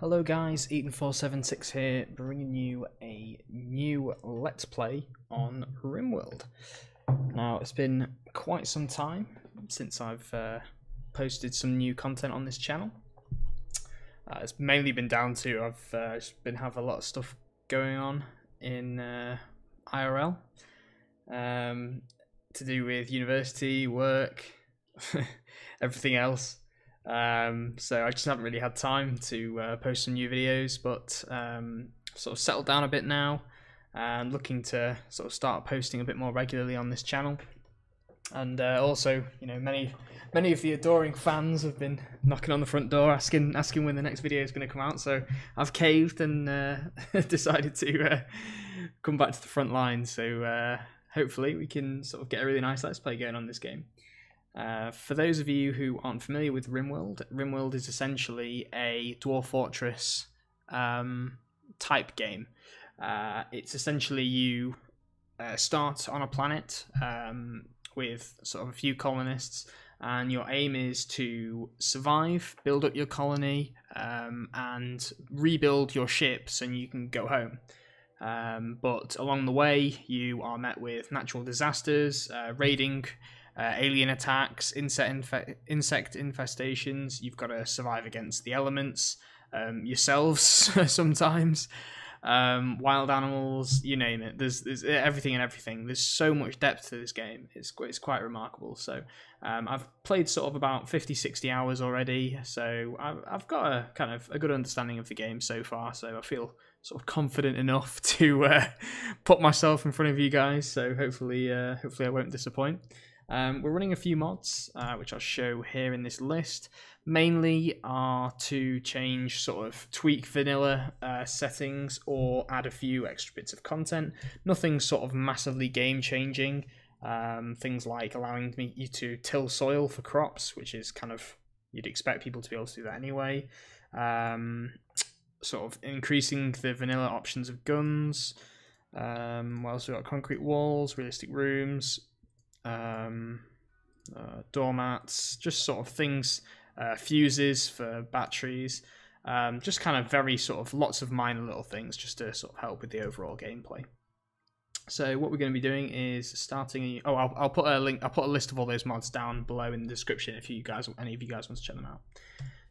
Hello guys, Eaton476 here, bringing you a new Let's Play on Rimworld. Now, it's been quite some time since I've posted some new content on this channel. It's mainly been down to I've just been having a lot of stuff going on in IRL, to do with university, work, everything else. So I just haven't really had time to post some new videos, but sort of settled down a bit now and looking to sort of start posting a bit more regularly on this channel. And also, you know, many of the adoring fans have been knocking on the front door asking when the next video is going to come out, so I've caved and decided to come back to the front line. So hopefully we can sort of get a really nice Let's Play going on this game. For those of you who aren't familiar with Rimworld, Rimworld is essentially a Dwarf Fortress type game. It's essentially you start on a planet with sort of a few colonists, and your aim is to survive, build up your colony, and rebuild your ship so you can go home. But along the way you are met with natural disasters, raiding, alien attacks, insect infestations. You've got to survive against the elements, yourselves sometimes, wild animals, you name it. There's everything and everything. There's so much depth to this game. It's quite remarkable. So I've played sort of about 50-60 hours already, so I've got a good understanding of the game so far, so I feel sort of confident enough to put myself in front of you guys, so hopefully I won't disappoint. We're running a few mods, which I'll show here in this list. Mainly are to change, sort of tweak vanilla settings or add a few extra bits of content. Nothing sort of massively game changing. Things like allowing you to till soil for crops, which is kind of, you'd expect people to be able to do that anyway. Sort of increasing the vanilla options of guns. What else we got? Concrete walls, realistic rooms. Doormats, just sort of things, fuses for batteries, just kind of very sort of lots of minor little things just to sort of help with the overall gameplay. So what we're going to be doing is starting. I'll put a link. I'll put a list of all those mods down below in the description if any of you guys want to check them out.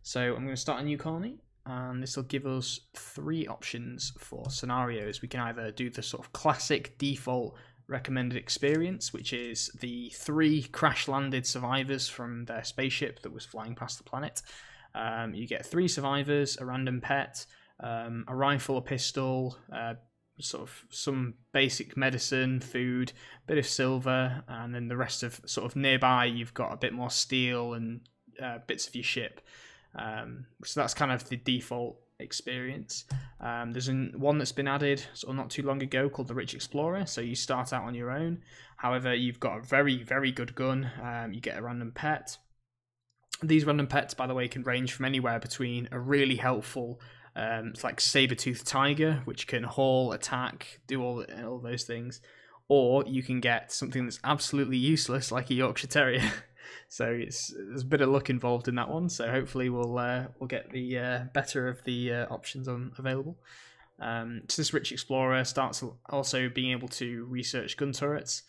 So I'm going to start a new colony, and this will give us 3 options for scenarios. We can either do the sort of classic default recommended experience, which is the 3 crash-landed survivors from their spaceship that was flying past the planet. You get 3 survivors, a random pet, a rifle, a pistol, sort of some basic medicine, food, a bit of silver, and then the rest of sort of nearby you've got a bit more steel and bits of your ship. So that's kind of the default experience. There's one that's been added sort of not too long ago called the Rich Explorer, so you start out on your own. However, you've got a very, very good gun. You get a random pet. These random pets, by the way, can range from anywhere between a really helpful it's like saber-toothed tiger, which can haul, attack, do all those things, or you can get something that's absolutely useless like a Yorkshire Terrier. So there's a bit of luck involved in that one. So hopefully we'll get the better of the options available. So this Rich Explorer starts also being able to research gun turrets,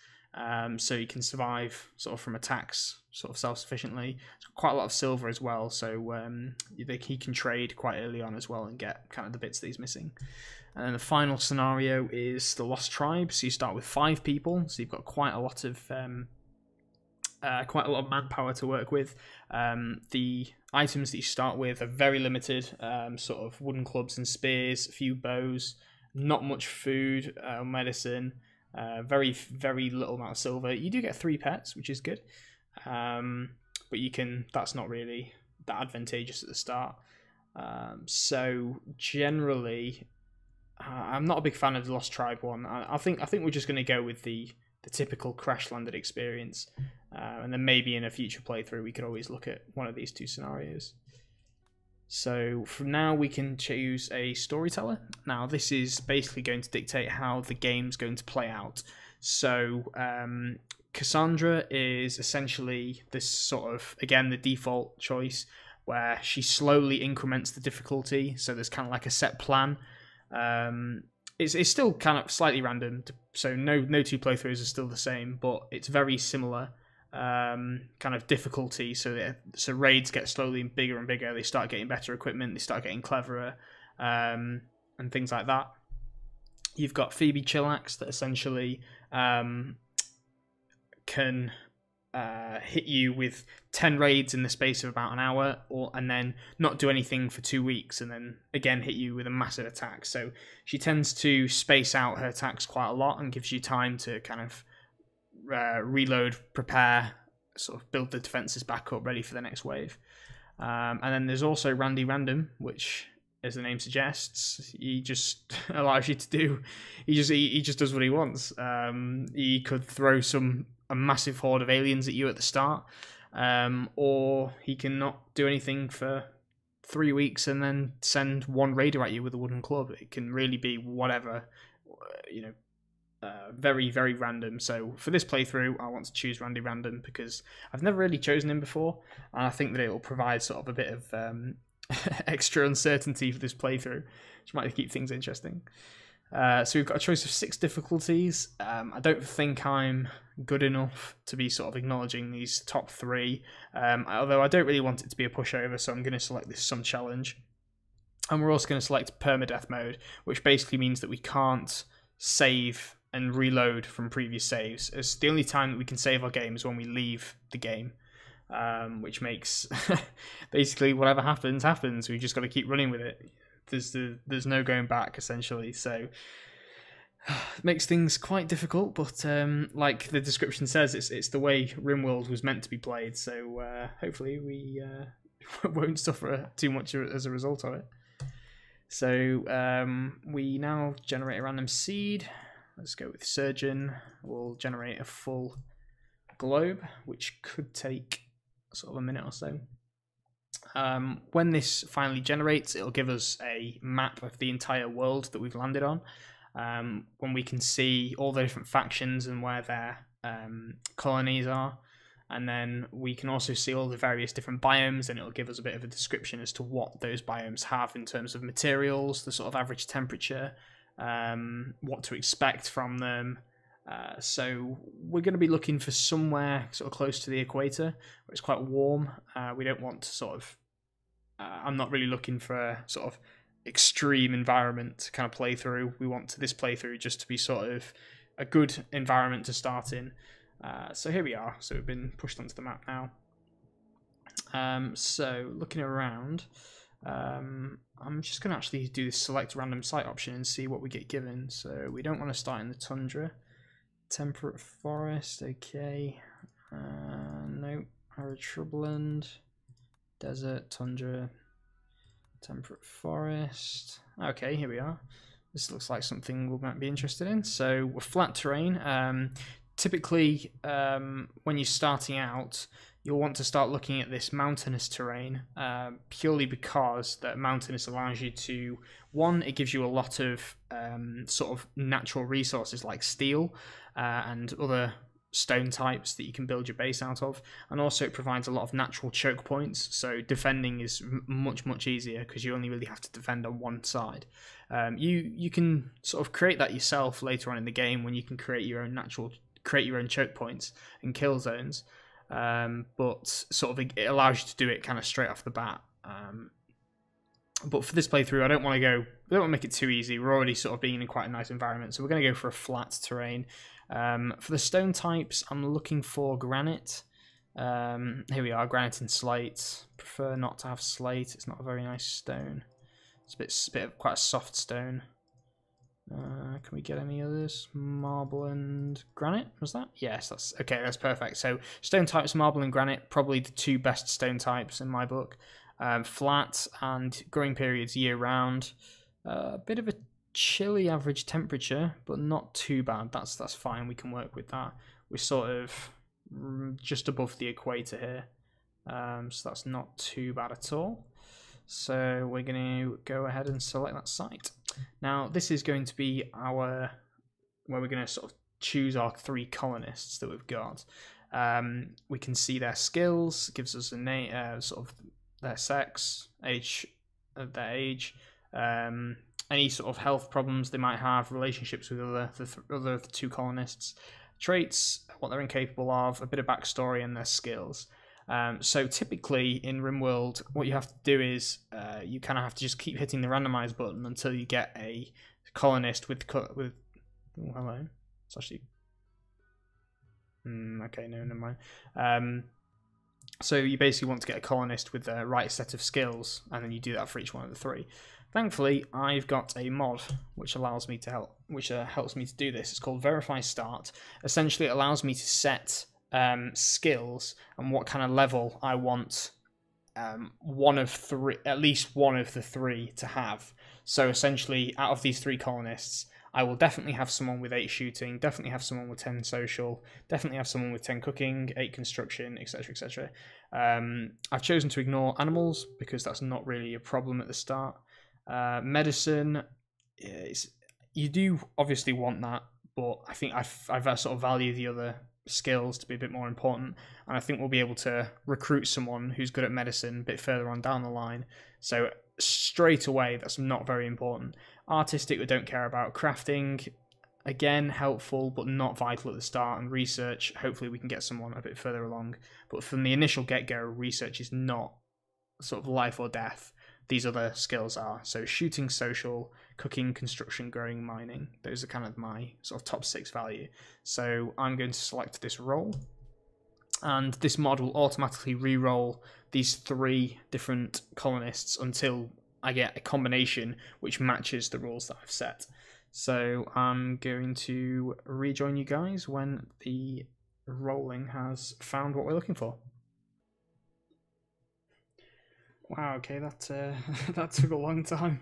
so you can survive sort of from attacks sort of self-sufficiently. It's got quite a lot of silver as well, so he can trade quite early on as well and get kind of the bits that he's missing. And then the final scenario is the Lost Tribe. So you start with 5 people, so you've got quite a lot of manpower to work with. The items that you start with are very limited, sort of wooden clubs and spears, a few bows, not much food, medicine, very, very little amount of silver. You do get 3 pets, which is good, but that's not really that advantageous at the start. So generally, I'm not a big fan of the Lost Tribe one. I think we're just going to go with the typical crash-landed experience. And then maybe in a future playthrough we could always look at one of these 2 scenarios. So from now we can choose a storyteller. Now this is basically going to dictate how the game's going to play out. So Cassandra is essentially this sort of, again, the default choice. where she slowly increments the difficulty. So there's kind of like a set plan. It's still kind of slightly random, so no two playthroughs are still the same, but it's very similar kind of difficulty. So raids get slowly bigger and bigger. They start getting better equipment. They start getting cleverer, and things like that. You've got Phoebe Chillax that essentially can hit you with 10 raids in the space of about an hour, and then not do anything for 2 weeks, and then again hit you with a massive attack. So she tends to space out her attacks quite a lot and gives you time to kind of reload, prepare, sort of build the defenses back up, ready for the next wave. And then there's also Randy Random, which, as the name suggests, he just allows you to do. He just does what he wants. He could throw a massive horde of aliens at you at the start, or he can not do anything for 3 weeks and then send one raider at you with a wooden club. It can really be whatever, very, very random. So for this playthrough, I want to choose Randy Random because I've never really chosen him before, and I think that it will provide sort of a bit of extra uncertainty for this playthrough, which might keep things interesting. So we've got a choice of 6 difficulties. I don't think I'm good enough to be sort of acknowledging these top 3, although I don't really want it to be a pushover, so I'm going to select this Some Challenge. And we're also going to select Permadeath Mode, which basically means that we can't save and reload from previous saves. It's the only time that we can save our game is when we leave the game. Which makes basically whatever happens. We've just got to keep running with it. There's no going back, essentially. So it makes things quite difficult. But like the description says, it's the way Rimworld was meant to be played. So hopefully we won't suffer too much as a result of it. So we now generate a random seed. Let's go with Surgeon. We'll generate a full globe, which could take sort of a minute or so. When this finally generates, it'll give us a map of the entire world that we've landed on, when we can see all the different factions and where their colonies are, and then we can also see all the various different biomes, and it'll give us a bit of a description as to what those biomes have in terms of materials, the sort of average temperature, what to expect from them. So we're going to be looking for somewhere sort of close to the equator where it's quite warm. We don't want to sort of I'm not really looking for a sort of extreme environment to kind of play through. We want this playthrough just to be sort of a good environment to start in. So here we are. So we've been pushed onto the map now. So looking around, I'm just going to actually do this select random site option and see what we get given. So we don't want to start in the tundra. Temperate forest, okay. No, arid shrubland, desert, tundra, temperate forest. Okay, here we are. This looks like something we might be interested in. So we're flat terrain. Typically, when you're starting out, you'll want to start looking at this mountainous terrain, purely because that mountainous allows you to, one, it gives you a lot of sort of natural resources like steel and other stone types that you can build your base out of, and also it provides a lot of natural choke points, so defending is much easier because you only really have to defend on one side. You can sort of create that yourself later on in the game when you can create your own choke points and kill zones. But sort of it allows you to do it kind of straight off the bat. But for this playthrough, I don't want to make it too easy. We're already sort of being in quite a nice environment, so we're going to go for a flat terrain. For the stone types, I'm looking for granite. Here we are, granite and slate. Prefer not to have slate. It's not a very nice stone. It's a bit of quite a soft stone. Can we get any others? Marble and granite, was that? Yes, that's okay, that's perfect. So stone types, marble and granite, probably the 2 best stone types in my book. Flat and growing periods year round. A bit of a chilly average temperature, but not too bad. That's fine, we can work with that. We're sort of just above the equator here. So that's not too bad at all. So we're going to go ahead and select that site. Now this is going to be where we're going to sort of choose our 3 colonists that we've got. We can see their skills, gives us a name, sort of their sex, their age, any sort of health problems they might have, relationships with other two colonists, traits, what they're incapable of, a bit of backstory, and their skills. So typically in Rimworld, what you have to do is you kind of have to just keep hitting the randomize button until you get a colonist with oh, hello. It's actually okay. No, never mind. So you basically want to get a colonist with the right set of skills, and then you do that for each one of the three. Thankfully, I've got a mod which allows me to helps me to do this. It's called Verify Start. Essentially, it allows me to set skills and what kind of level I want at least one of the three to have. So essentially, out of these three colonists, I will definitely have someone with 8 shooting, definitely have someone with 10 social, definitely have someone with 10 cooking, 8 construction, etc, etc. I've chosen to ignore animals because that's not really a problem at the start. Medicine, you do obviously want that, but I think I've sort of value the other skills to be a bit more important, and I think we'll be able to recruit someone who's good at medicine a bit further on down the line. So straight away, that's not very important. Artistic, we don't care about. Crafting, again, helpful, but not vital at the start. And research, hopefully we can get someone a bit further along. But from the initial get-go, research is not sort of life or death. These other skills are. So shooting, social, cooking, construction, growing, mining. Those are kind of my sort of top 6 value. So I'm going to select this role. And this mod will automatically re-roll these 3 different colonists until I get a combination which matches the rules that I've set. So I'm going to rejoin you guys when the rolling has found what we're looking for. Wow, okay, that took a long time.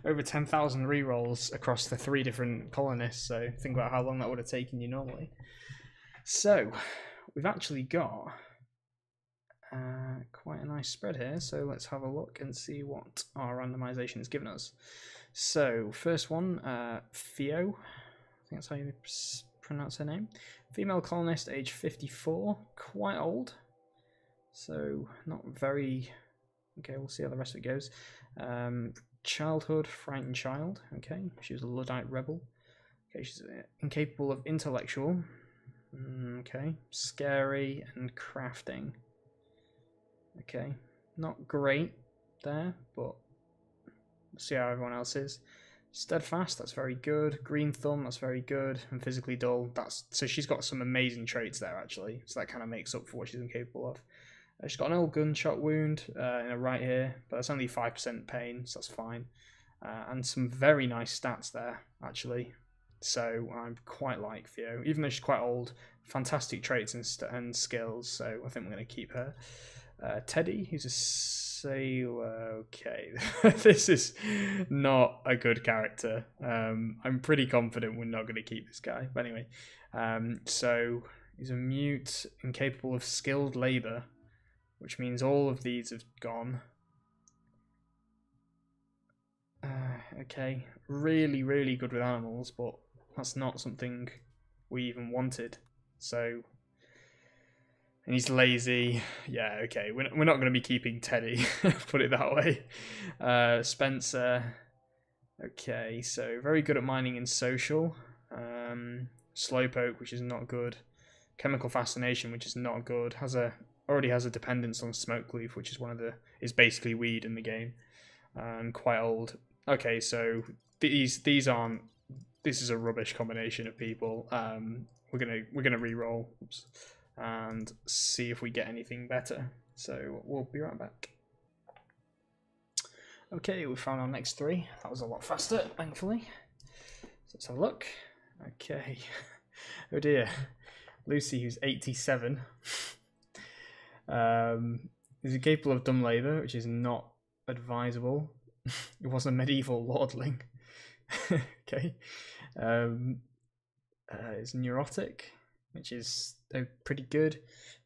Over 10,000 re-rolls across the 3 different colonists, so think about how long that would have taken you normally. So, we've actually got quite a nice spread here, so let's have a look and see what our randomization has given us. So, first one, Theo, I think that's how you pronounce her name. Female colonist, age 54, quite old, so not very... Okay, we'll see how the rest of it goes. Childhood, frightened child. Okay, she was a Luddite rebel. Okay, she's incapable of intellectual. Okay, scary and crafting. Okay, not great there, but let's see how everyone else is. Steadfast, that's very good. Green thumb, that's very good. And physically dull, so she's got some amazing traits there actually. So that kind of makes up for what she's incapable of. She's got an old gunshot wound in her right ear, but that's only 5% pain, so that's fine. And some very nice stats there, actually. So I quite like Theo, even though she's quite old. Fantastic traits and skills, so I think we're going to keep her. Teddy, who's a sailor. Okay, this is not a good character. I'm pretty confident we're not going to keep this guy. But anyway, so he's a mute, incapable of skilled labor, which means all of these have gone. Okay, really, really good with animals, but that's not something we even wanted. So, and he's lazy. Yeah, okay, we're not going to be keeping Teddy, put it that way. Spencer. Okay, so very good at mining and social. Slowpoke, which is not good. Chemical fascination, which is not good. Already has a dependence on smoke leaf, which is basically weed in the game, and quite old. Okay, so these aren't. This is a rubbish combination of people. We're gonna re-roll and see if we get anything better. So we'll be right back. Okay, we found our next 3. That was a lot faster, thankfully. So let's have a look. Okay. Oh dear, Lucy, who's 87. Is incapable of dumb labour, which is not advisable. It was a medieval lordling. Okay. Is neurotic, which is pretty good.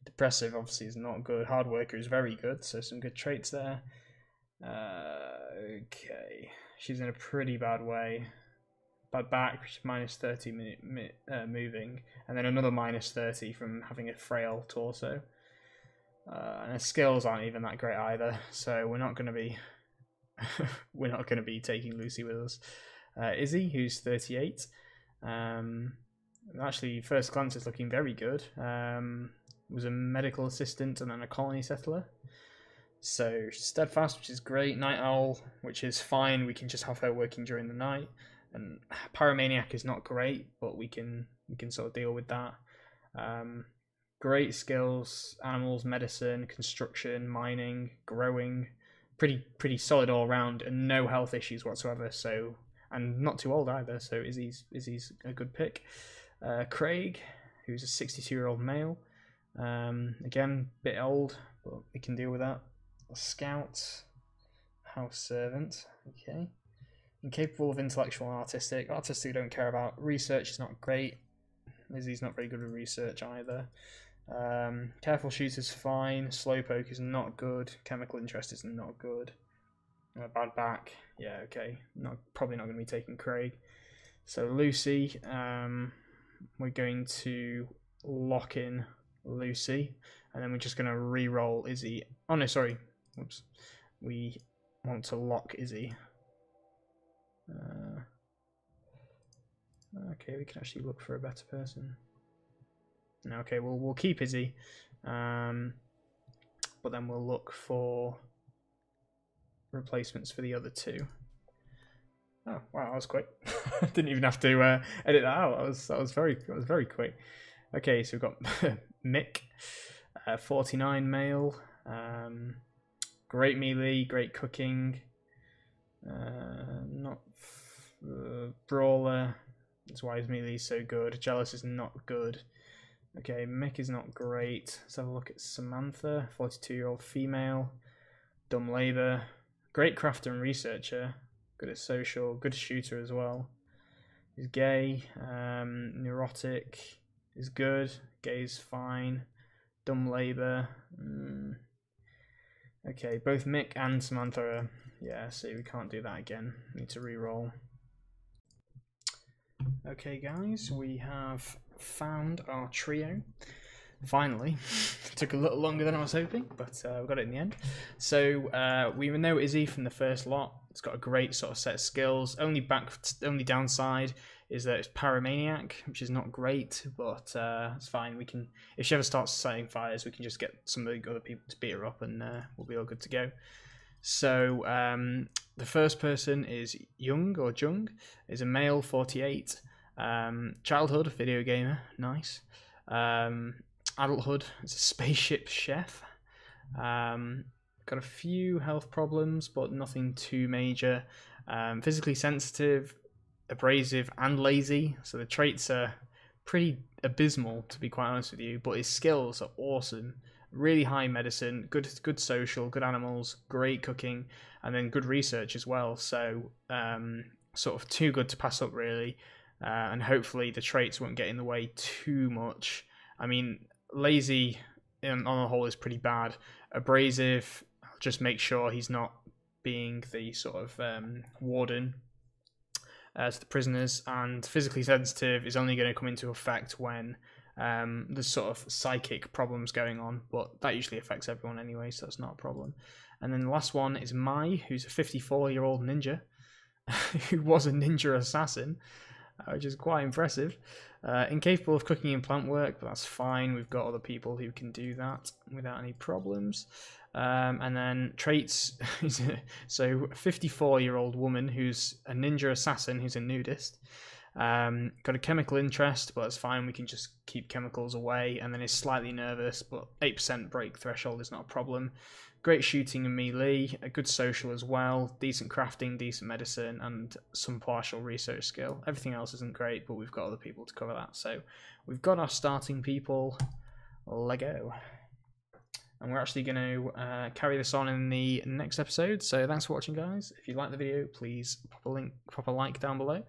Depressive, obviously, is not good. Hard worker is very good, so some good traits there. Okay. She's in a pretty bad way. Bad back, which is minus 30 moving, and then another minus 30 from having a frail torso. And her skills aren't even that great either, so we're not going to be we're not going to be taking Lucy with us. Izzy, who's 38. Actually, first glance is looking very good. Was a medical assistant and then a colony settler. So steadfast, which is great. MineItAll, which is fine. We can just have her working during the night. And Pyromaniac is not great, but we can sort of deal with that. Great skills: animals, medicine, construction, mining, growing. Pretty solid all around, and no health issues whatsoever. So, and not too old either. So Izzy's a good pick. Craig, who's a 62-year-old male. Again, bit old, but we can deal with that. A scout, house servant. Okay. Incapable of intellectual and artistic. Artistic we don't care about. Research is not great. Izzy's not very good with research either. Careful shooter's fine. Slowpoke is not good. Chemical interest is not good. Bad back. Yeah, okay. Probably not going to be taking Craig. So Lucy, we're going to lock in Lucy, and then we're just going to re-roll Izzy. Oh no, sorry. Whoops. We want to lock Izzy. Okay, we can actually look for a better person. Okay, we'll keep Izzy, but then we'll look for replacements for the other two. Oh wow, that was quick. Didn't even have to edit that out. That was very quick. Okay, so we've got Mick, 49 male, great melee, great cooking, not brawler. That's why his melee is so good. Jealous is not good. Okay, Mick is not great. Let's have a look at Samantha, 42-year-old female, dumb labor, great crafter and researcher, good at social, good shooter as well. He's gay, neurotic is good, gay is fine, dumb labor. Okay, both Mick and Samantha are, yeah, see, we can't do that again. Need to re-roll. Okay guys, we have found our trio. Finally. Took a little longer than I was hoping, but we got it in the end. So we know Izzy from the first lot. It's got a great sort of set of skills. Only downside is that it's Pyromaniac, which is not great, but it's fine. We can, if she ever starts setting fires, we can just get some of the other people to beat her up, and we'll be all good to go. So the first person is Jung, is a male, 48. Childhood, video gamer, nice. Adulthood, is a spaceship chef. Got a few health problems, but nothing too major. Physically sensitive, abrasive, and lazy. So the traits are pretty abysmal, to be quite honest with you, but his skills are awesome. Really high medicine, good social, good animals, great cooking, and then good research as well. So sort of too good to pass up, really. And hopefully the traits won't get in the way too much. I mean, lazy on the whole is pretty bad. Abrasive, just make sure he's not being the sort of warden to the prisoners. And physically sensitive is only going to come into effect when there's sort of psychic problems going on, but that usually affects everyone anyway, so that's not a problem. And then the last one is Mai, who's a 54-year-old ninja, who was a ninja assassin, which is quite impressive. Incapable of cooking and plant work, but that's fine. We've got other people who can do that without any problems. And then traits, so a 54-year-old woman who's a ninja assassin, who's a nudist. Got a chemical interest, but that's fine. We can just keep chemicals away. And then is slightly nervous, but 8% break threshold is not a problem. Great shooting and melee, a good social as well, decent crafting, decent medicine, and some partial research skill. Everything else isn't great, but we've got other people to cover that. So we've got our starting people. Lego. And we're actually going to carry this on in the next episode. So thanks for watching, guys. If you like the video, please pop a like down below.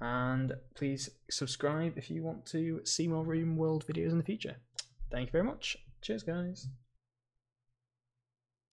And please subscribe if you want to see more Rimworld videos in the future. Thank you very much. Cheers, guys.